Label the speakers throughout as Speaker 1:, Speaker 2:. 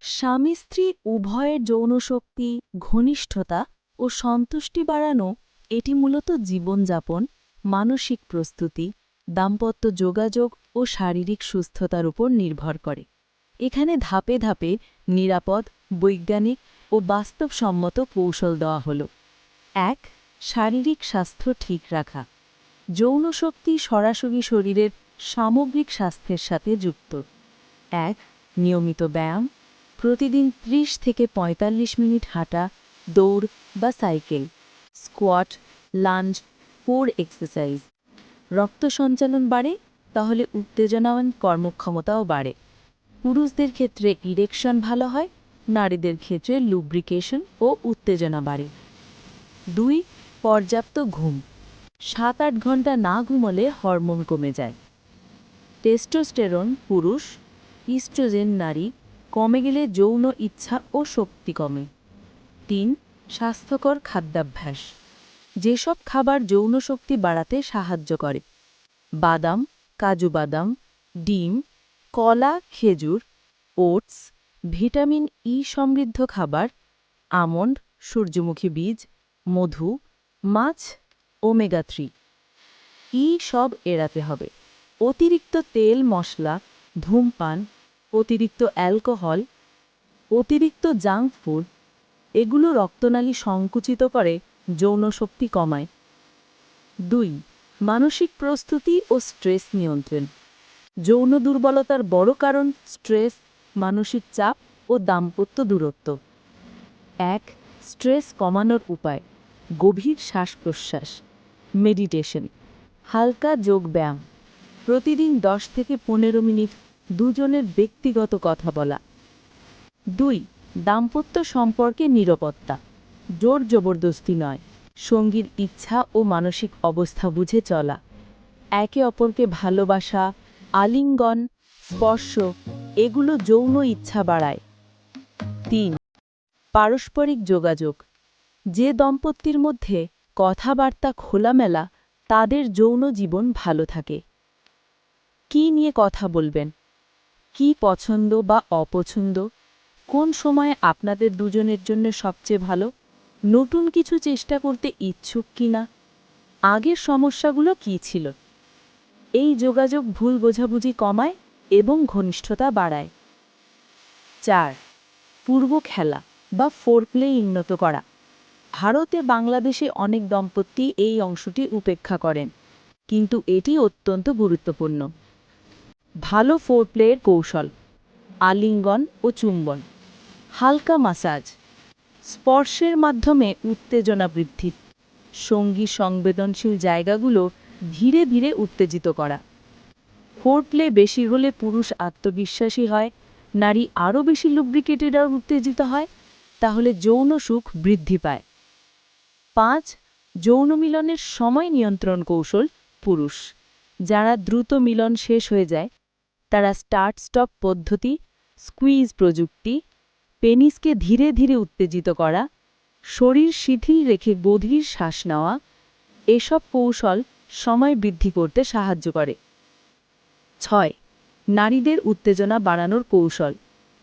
Speaker 1: স্বামী স্ত্রী উভয়ের যৌনশক্তি, ঘনিষ্ঠতা ও সন্তুষ্টি বাড়ানো এটি মূলত জীবনযাপন, মানসিক প্রস্তুতি, দাম্পত্য যোগাযোগ ও শারীরিক সুস্থতার উপর নির্ভর করে। এখানে ধাপে ধাপে নিরাপদ, বৈজ্ঞানিক ও বাস্তবসম্মত কৌশল দেওয়া হল। ১. শারীরিক স্বাস্থ্য ঠিক রাখা। যৌনশক্তি সরাসরি শরীরের সামগ্রিক স্বাস্থ্যের সাথে যুক্ত। ১. নিয়মিত ব্যায়াম, প্রতিদিন ৩০ থেকে ৪৫ মিনিট হাঁটা, দৌড় বা cycle, squat, lunge, core exercise. রক্ত সঞ্চালন বাড়ে, তাহলে উত্তেজনাবান কর্মক্ষমতাও বাড়ে। পুরুষদের ক্ষেত্রে ইরেকশন ভালো হয়, নারীদের ক্ষেত্রে লুব্রিকেশন ও উত্তেজনা বাড়ে। ২. পর্যাপ্ত ঘুম। ৭-৮ ঘন্টা না ঘুমলে হরমোন কমে যায়। টেস্টোস্টেরন পুরুষ, ইস্ট্রোজেন নারী কমে গেলে যৌন ইচ্ছা ও শক্তি কমে। ৩. স্বাস্থ্যকর খাদ্যাভ্যাস। যেসব খাবার যৌন শক্তি বাড়াতে সাহায্য করে: বাদাম, কাজু বাদাম, ডিম, কলা, খেজুর, ওটস, ভিটামিন ই সমৃদ্ধ খাবার, আমন্ড, সূর্যমুখী বীজ, মধু, মাছ, ওমেগা 3। সব এড়াতে হবে। অতিরিক্ত তেল মশলা, ধূমপান, অতিরিক্ত অ্যালকোহল, অতিরিক্ত জাঙ্ক ফুড এগুলো রক্তনালী সংকুচিত করে, যৌন শক্তি কমায়। ২. মানসিক প্রস্তুতি ও স্ট্রেস নিয়ন্ত্রণ। যৌন দুর্বলতার বড় কারণ স্ট্রেস, মানসিক চাপ ও দাম্পত্য দূরত্ব। ১. স্ট্রেস কমানোর উপায়: গভীর শ্বাস-প্রশ্বাস, মেডিটেশন, হালকা যোগব্যায়াম, প্রতিদিন ১০ থেকে ১৫ মিনিট দুজনের ব্যক্তিগত কথা বলা। ২. দাম্পত্য সম্পর্কে নিরাপত্তা, জোর জবরদস্তি নয়, সঙ্গীর ইচ্ছা ও মানসিক অবস্থা বুঝে চলা। একে অপরকে ভালোবাসা, আলিঙ্গন, স্পর্শ এগুলো যৌন ইচ্ছা বাড়ায়। ৩. পারস্পরিক যোগাযোগ। যে দম্পতির মধ্যে কথাবার্তা খোলামেলা, তাদের যৌন জীবন ভালো থাকে। কি নিয়ে কথা বলবেন? কি পছন্দ বা অপছন্দ? কোন সময়ে আপনাদের দুজনের জন্য সবচেয়ে ভালো? নতুন কিছু চেষ্টা করতে ইচ্ছুক কিনা? আগের সমস্যাগুলো কি ছিল? এই যোগাযোগ ভুল বোঝাবুঝি কমায় এবং ঘনিষ্ঠতা বাড়ায়। ৪. পূর্ব খেলা বা ফোরপ্লে উন্নত করা। ভারতে, বাংলাদেশে অনেক দম্পতি এই অংশটি উপেক্ষা করেন, কিন্তু এটি অত্যন্ত গুরুত্বপূর্ণ। ভালো ফোরপ্লের কৌশল: আলিঙ্গন ও চুম্বন, হালকা মাসাজ, স্পর্শের মাধ্যমে উত্তেজনা বৃদ্ধি, সঙ্গী সংবেদনশীল জায়গাগুলো ধীরে ধীরে উত্তেজিত করা। ফোরপ্লে বেশি হলে পুরুষ আত্মবিশ্বাসী হয়, নারী আরও বেশি লুব্রিকেটেড আর উত্তেজিত হয়, তাহলে যৌন সুখ বৃদ্ধি পায়। ৫. যৌন মিলনের সময় নিয়ন্ত্রণ কৌশল। পুরুষ যারা দ্রুত মিলন শেষ হয়ে যায়, তারা স্টার্ট স্টপ পদ্ধতি, স্কুইজ প্রযুক্তি, পেনিসকে ধীরে ধীরে উত্তেজিত করা, শরীর শিথিল রেখে গভীর শ্বাস নেওয়া এসব কৌশল সময় বৃদ্ধি করতে সাহায্য করে। ৬. নারীদের উত্তেজনা বাড়ানোর কৌশল: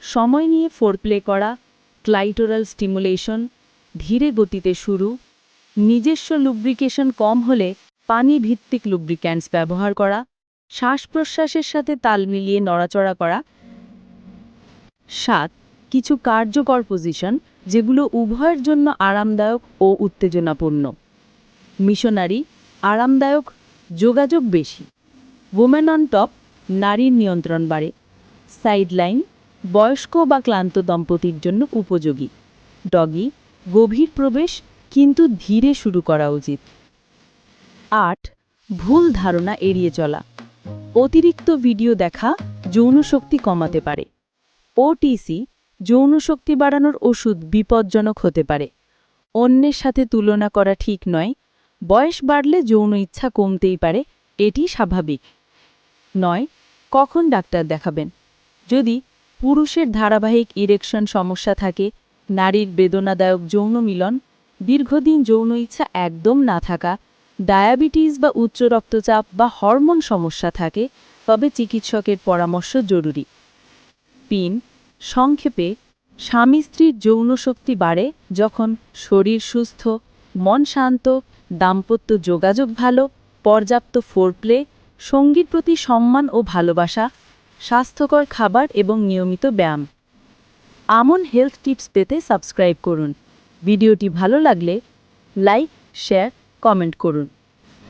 Speaker 1: সময় নিয়ে ফোরপ্লে করা, ক্লাইটোরাল স্টিমুলেশন, ধীরে গতিতে শুরু, নিজস্ব লুব্রিকেশন কম হলে পানি ভিত্তিক লুব্রিক্যান্টস ব্যবহার করা, শ্বাস প্রশ্বাসের সাথে তাল মিলিয়ে নড়াচড়া করা। ৭. কিছু কার্যকর পজিশন যেগুলো উভয়ের জন্য আরামদায়ক ও উত্তেজনাপূর্ণ। মিশনারি, আরামদায়ক, যোগাযোগ বেশি। ওমেন অন টপ, নারীর নিয়ন্ত্রণ বাড়ে। সাইডলাইন, বয়স্ক বা ক্লান্ত দম্পতির জন্য উপযোগী। ডগি, গভীর প্রবেশ কিন্তু ধীরে শুরু করা উচিত। ৮. ভুল ধারণা এড়িয়ে চলা। অতিরিক্ত ভিডিও দেখা যৌন শক্তি কমাতে পারে। ওটিসি, যৌন শক্তি বাড়ানোর ওষুধ, বিপজ্জনক হতে পারে। অন্যের সাথে তুলনা করা ঠিক নয়। বয়স বাড়লে যৌন ইচ্ছা কমতেই পারে, এটি স্বাভাবিক। ৯. কখন ডাক্তার দেখাবেন? যদি পুরুষের ধারাবাহিক ইরেকশন সমস্যা থাকে, নারীর বেদনাদায়ক যৌন মিলন, দীর্ঘদিন যৌন ইচ্ছা একদম না থাকা, ডায়াবেটিস বা উচ্চ রক্তচাপ বা হরমোন সমস্যা থাকে, তবে চিকিৎসকের পরামর্শ জরুরি। ৩. সংক্ষেপে, স্বামী স্ত্রীর যৌন শক্তি বাড়ে যখন শরীর সুস্থ, মন শান্ত, দাম্পত্য যোগাযোগ ভালো, পর্যাপ্ত ফোরপ্লে, সঙ্গীর প্রতি সম্মান ও ভালোবাসা, স্বাস্থ্যকর খাবার এবং নিয়মিত ব্যায়াম। আমন হেলথ টিপস পেতে সাবস্ক্রাইব করুন। ভিডিওটি ভালো লাগলে লাইক, শেয়ার, কমেন্ট করুন।